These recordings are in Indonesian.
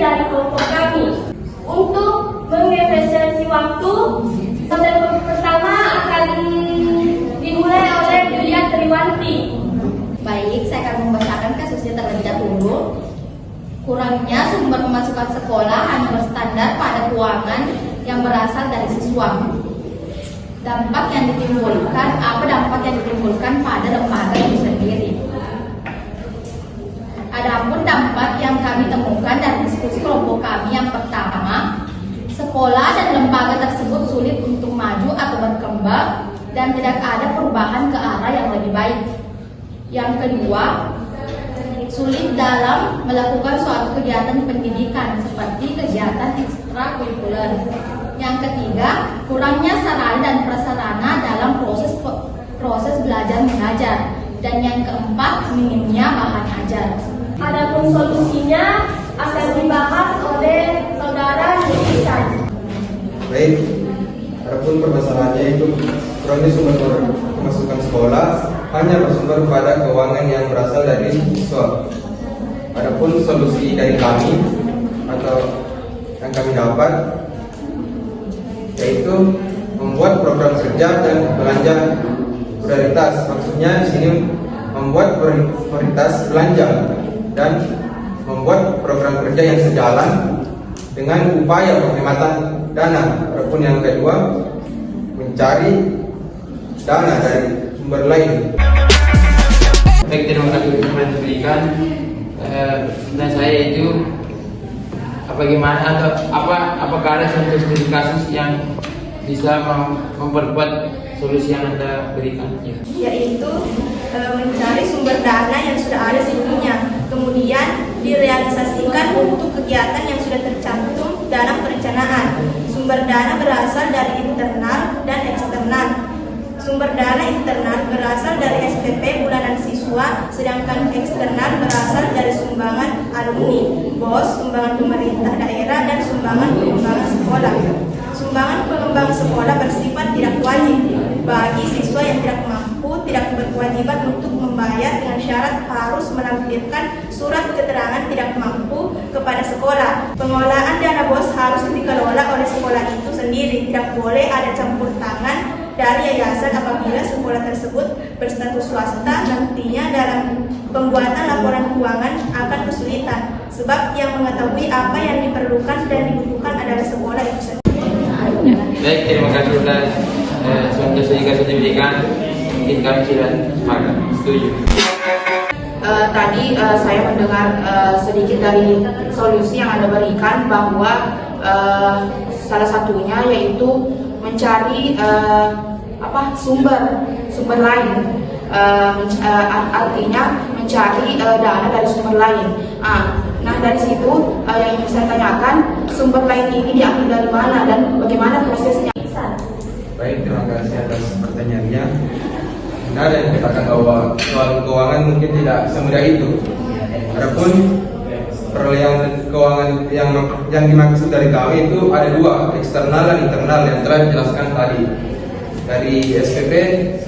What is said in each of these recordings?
dari kelompok kami. Untuk mengefisiensi waktu, model pertama akan dimulai oleh Yulia Triwanti. Baik, saya akan membacakan kasusnya terlebih dahulu. Kurangnya sumber pemasukan sekolah hanya berstandar pada keuangan yang berasal dari siswa. Apa dampak yang ditimbulkan pada lembaga itu sendiri. Adapun dampak yang kami temukan dari diskusi kelompok kami yang pertama, sekolah dan lembaga tersebut sulit untuk maju atau berkembang dan tidak ada perubahan ke arah yang lebih baik. Yang kedua, sulit dalam melakukan suatu kegiatan pendidikan seperti kegiatan ekstrakurikuler. Yang ketiga, kurangnya sarana dan prasarana dalam proses belajar mengajar. Dan yang keempat, minimnya bahan ajar. Adapun solusinya akan dibahas oleh saudara Yulisan. Baik, adapun permasalahannya itu kurangnya sumber pemasukan sekolah hanya bersumber pada keuangan yang berasal dari siswa. Adapun solusi dari kami atau yang kami dapat yaitu membuat program kerja dan belanja prioritas. Maksudnya di sini membuat prioritas belanja dan membuat program kerja yang sejalan dengan upaya penghematan dana. Adapun yang kedua, mencari dana dari sumber lain. Baik, terima kasih teman diberikan. Dan saya itu bagaimana atau apakah ada contoh kasus yang bisa memperkuat solusi yang Anda berikan? Yaitu mencari sumber dana yang sudah ada sebelumnya, kemudian direalisasikan untuk kegiatan yang sudah tercantum dalam perencanaan. Sumber dana berasal dari internal dan eksternal. Sumber dana internal berasal dari SPP bulanan siswa, sedangkan eksternal berasal dari sumbangan alumni, BOS, sumbangan pemerintah daerah, dan sumbangan pengembangan sekolah. Sumbangan pengembangan sekolah bersifat tidak wajib. Bagi siswa yang tidak mampu, tidak berkewajiban untuk membayar dengan syarat harus melampirkan surat keterangan tidak mampu kepada sekolah. Pengelolaan dana BOS harus dikelola oleh sekolah itu sendiri. Tidak boleh ada campur tangan dari yayasan apabila sekolah tersebut berstatus swasta. Nantinya dalam pembuatan laporan keuangan akan kesulitan, sebab yang mengetahui apa yang diperlukan dan dibutuhkan adalah sekolah itu sendiri. Baik, terima kasih atas contoh yang diberikan. Mungkin kami sudah sepakat, setuju. Tadi saya mendengar sedikit dari solusi yang Anda berikan, bahwa salah satunya yaitu mencari sumber lain, artinya mencari dana dari sumber lain. Nah, dari situ yang ingin saya tanyakan, sumber lain ini diambil dari mana dan bagaimana prosesnya? Baik, terima kasih atas pertanyaannya. Benar yang dikatakan bahwa soal keuangan mungkin tidak semudah itu. Adapun perolehan keuangan yang dimaksud dari kami itu ada dua, eksternal dan internal, yang telah dijelaskan tadi. Dari SPP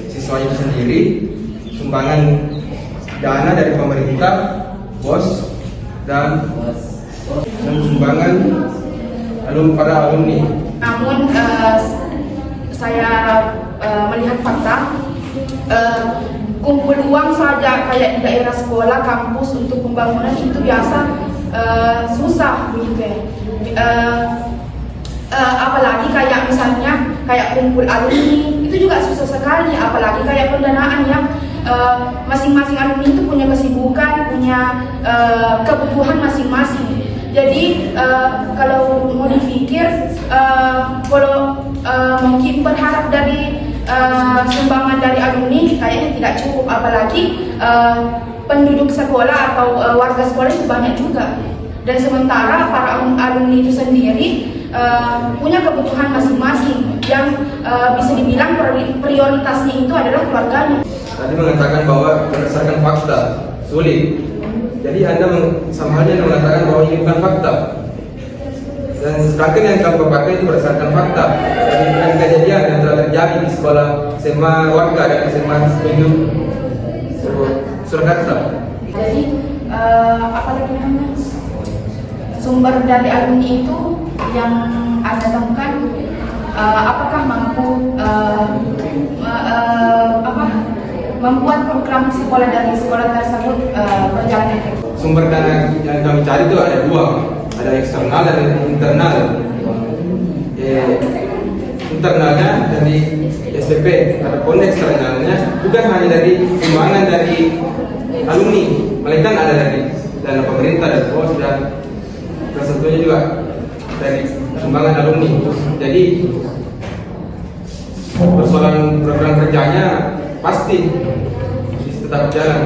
siswanya sendiri, sumbangan dana dari pemerintah, BOS, dan sumbangan para alumni. Namun saya melihat fakta, kumpul uang saja kayak di daerah sekolah, kampus untuk pembangunan itu biasa susah begitu ya. Apalagi kayak misalnya kayak kumpul alumni itu juga susah sekali, apalagi kayak pendanaan yang masing-masing alumni itu punya kesibukan, punya kebutuhan masing-masing. Jadi kalau mau dipikir, kalau mungkin berharap dari sumbangan dari alumni kayaknya tidak cukup, apalagi penduduk sekolah atau warga sekolah itu banyak juga. Dan sementara para alumni itu sendiri punya kebutuhan masing-masing yang bisa dibilang prioritasnya itu adalah keluarganya. Tadi mengatakan bahwa berdasarkan fakta sulit. Jadi Anda sama halnya mengatakan bahwa ini bukan fakta. Dan sedangkan yang kamu pakai itu berdasarkan fakta. Dan kejadian yang telah terjadi di sekolah SMA warga dan SMA penduduk Surakarta. Jadi apa lagi namanya? sumber dari alumni itu yang Anda temukan apakah mampu membuat program sekolah dari sekolah tersebut berjalan efektif? Sumber dana yang kami cari itu ada dua, ada eksternal dan internal. Internalnya dari SPP, adapun eksternalnya bukan hanya dari sumbangan dari alumni, melainkan ada dari dana pemerintah dan semua sudah satunya juga dari sumbangan alumni. Jadi persoalan program kerjanya pasti tetap berjalan.